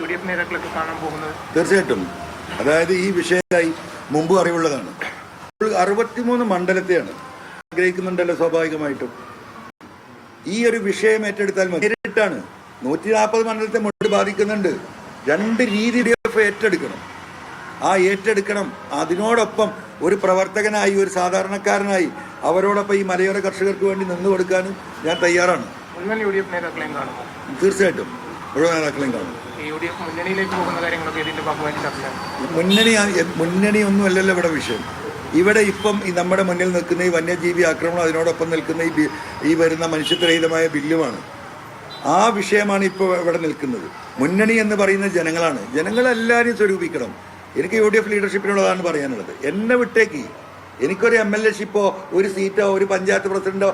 UDF നേതാക്കളൊക്കെ കാണാൻ പോകുന്നത്? തീർച്ചയായിട്ടും. അതായത് ഈ വിഷയമായി മുമ്പ് അറിവുള്ളതാണ്. 63 മണ്ഡലത്തെയാണ് ആഗ്രഹിക്കുന്നുണ്ടല്ലോ. സ്വാഭാവികമായിട്ടും ഈ ഒരു വിഷയം ഏറ്റെടുത്താൽ നേരിട്ടാണ് 140 മണ്ഡലത്തെ മുഴുവൻ ബാധിക്കുന്നുണ്ട്. 2 രീതി UDF ഏറ്റെടുക്കണം. ആ ഏറ്റെടുക്കണം. അതിനോടൊപ്പം ഒരു പ്രവർത്തകനായി, ഒരു സാധാരണക്കാരനായി അവരോടൊപ്പം ഈ മലയോര കർഷകർക്ക് വേണ്ടി നിന്നു കൊടുക്കാനും ഞാൻ തയ്യാറാണ്. UDF നേതാക്കളെയും കാണും. തീർച്ചയായിട്ടും മുഴുവൻ നേതാക്കളെയും കാണും. UDF മുന്നണിയിലേക്ക് പോകുന്ന കാര്യങ്ങളൊക്കെ ഇതിന്റെ ഭാഗമായിട്ട് ചർച്ച. മുന്നണി ഒന്നും അല്ലല്ലോ ഇവിടെ വിഷയം. ഇവിടെ ഇപ്പം ഈ നമ്മുടെ മുന്നിൽ നിൽക്കുന്ന ഈ വന്യജീവി ആക്രമണം, അതിനോടൊപ്പം നിൽക്കുന്ന ഈ വരുന്ന മനുഷ്യത്വരഹിതമായ ബില്ലുമാണ്. ആ വിഷയമാണ് ഇപ്പോൾ ഇവിടെ നിൽക്കുന്നത്. മുന്നണി എന്ന് പറയുന്ന ജനങ്ങളാണ്. ജനങ്ങളെല്ലാവരും സ്വരൂപിക്കണം. എനിക്ക് UDF ലീഡർഷിപ്പിനുള്ളതാണ് പറയാനുള്ളത്. എന്നെ വിട്ടേക്ക്. എനിക്കൊരു MLA-ഷിപ്പോ ഒരു സീറ്റോ ഒരു പഞ്ചായത്ത് പ്രസിഡന്റോ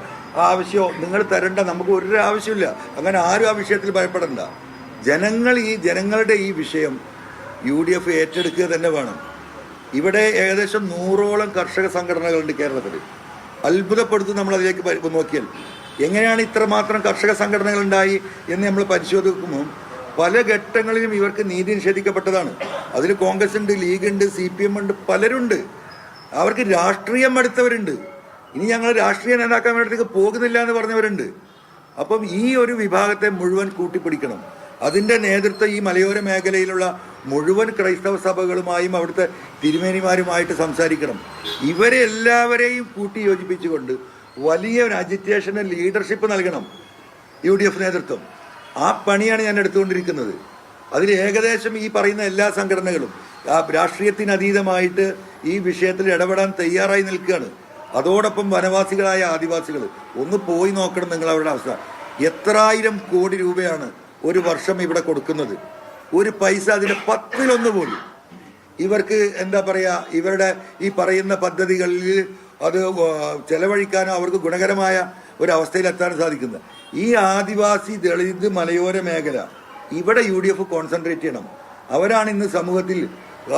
ആവശ്യമോ നിങ്ങൾ തരണ്ട. നമുക്ക് ഒരു ആവശ്യമില്ല. അങ്ങനെ ആരും ആ വിഷയത്തിൽ ഭയപ്പെടണ്ട. ജനങ്ങളുടെ ഈ വിഷയം UDF ഏറ്റെടുക്കുക തന്നെ വേണം. ഇവിടെ ഏകദേശം 100ഓളം കർഷക സംഘടനകളുണ്ട് കേരളത്തിൽ. അത്ഭുതപ്പെടുത്തും നമ്മളതിലേക്ക് നോക്കിയാൽ. എങ്ങനെയാണ് ഇത്രമാത്രം കർഷക സംഘടനകൾ ഉണ്ടായി എന്ന് നമ്മൾ പരിശോധിക്കുമ്പോൾ പല ഘട്ടങ്ങളിലും ഇവർക്ക് നീതി നിഷേധിക്കപ്പെട്ടതാണ്. അതിൽ കോൺഗ്രസ് ഉണ്ട്, ലീഗ് ഉണ്ട്, CPM ഉണ്ട്, പലരുണ്ട്. അവർക്ക് രാഷ്ട്രീയം എടുത്തവരുണ്ട്. ഇനി ഞങ്ങൾ രാഷ്ട്രീയ നേതാക്കാൻ വേണ്ടിയിട്ട് പോകുന്നില്ല എന്ന് പറഞ്ഞവരുണ്ട്. അപ്പം ഈ ഒരു വിഭാഗത്തെ മുഴുവൻ കൂട്ടിപ്പിടിക്കണം. അതിൻ്റെ നേതൃത്വം ഈ മലയോര മേഖലയിലുള്ള മുഴുവൻ ക്രൈസ്തവ സഭകളുമായും അവിടുത്തെ തിരുമേനിമാരുമായിട്ട് സംസാരിക്കണം. ഇവരെ എല്ലാവരെയും കൂട്ടി യോജിപ്പിച്ചുകൊണ്ട് വലിയ ഒരു അജിറ്റേഷന് ലീഡർഷിപ്പ് നൽകണം UDF നേതൃത്വം. ആ പണിയാണ് ഞാൻ എടുത്തുകൊണ്ടിരിക്കുന്നത്. അതിൽ ഏകദേശം ഈ പറയുന്ന എല്ലാ സംഘടനകളും രാഷ്ട്രീയത്തിനതീതമായിട്ട് ഈ വിഷയത്തിൽ ഇടപെടാൻ തയ്യാറായി നിൽക്കുകയാണ്. അതോടൊപ്പം വനവാസികളായ ആദിവാസികൾ ഒന്ന് പോയി നോക്കണം നിങ്ങൾ അവരുടെ അവസ്ഥ. എത്രായിരം കോടി രൂപയാണ് ഒരു വർഷം ഇവിടെ കൊടുക്കുന്നത്. ഒരു പൈസ അതിൻ്റെ 10-1 പോലും ഇവർക്ക് എന്താ പറയുക, ഇവരുടെ ഈ പറയുന്ന പദ്ധതികളിൽ അത് ചെലവഴിക്കാനോ അവർക്ക് ഗുണകരമായ ഒരവസ്ഥയിലെത്താൻ സാധിക്കുന്നത്. ഈ ആദിവാസി ദളിത് മലയോര മേഖല ഇവിടെ UDF കോൺസെൻട്രേറ്റ് ചെയ്യണം. അവരാണ് ഇന്ന് സമൂഹത്തിൽ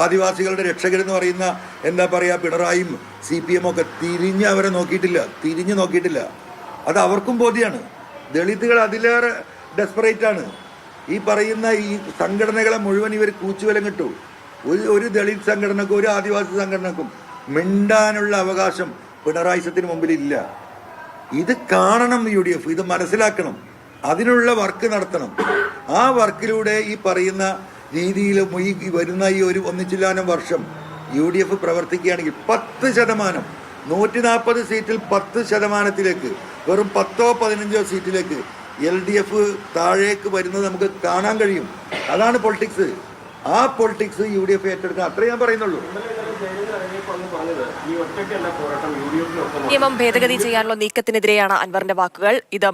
ആദിവാസികളുടെ രക്ഷകരെന്ന് പറയുന്ന എന്താ പറയുക പിണറായിയും CPM ഒക്കെ തിരിഞ്ഞു നോക്കിയിട്ടില്ല. അത് അവർക്കും ബോധ്യമാണ്. ദളിതുകൾ അതിലേറെ ഡെസ്പറേറ്റ് ആണ്. ഈ പറയുന്ന ഈ സംഘടനകളെ മുഴുവൻ ഇവർ കൂച്ചുവിലം കിട്ടു. ഒരു ദളിത് സംഘടനക്കും ഒരു ആദിവാസി സംഘടനക്കും മിണ്ടാനുള്ള അവകാശം പിണറായിസത്തിന് മുമ്പിലില്ല. ഇത് കാണണം UDF, ഇത് മനസ്സിലാക്കണം. അതിനുള്ള വർക്ക് നടത്തണം. ആ വർക്കിലൂടെ ഈ പറയുന്ന രീതിയിൽ ഈ വരുന്ന ഈ ഒരു ഒന്നിച്ചില്ലാനം വർഷം UDF പ്രവർത്തിക്കുകയാണെങ്കിൽ 10%, 140 സീറ്റിൽ 10%, വെറും 10-15 സീറ്റിലേക്ക് LDF താഴേക്ക് വരുന്നത് നമുക്ക് കാണാൻ കഴിയും. അതാണ് പൊളിറ്റിക്സ്. ആ പൊളിറ്റിക്സ് UDF ഏറ്റെടുക്കാൻ അത്രേ ഞാൻ പറയുന്നുള്ളൂ. നിയമം ഭേദഗതി ചെയ്യാനുള്ള നീക്കത്തിനെതിരെയാണ് അൻവറിന്റെ വാക്കുകൾ. ഇത്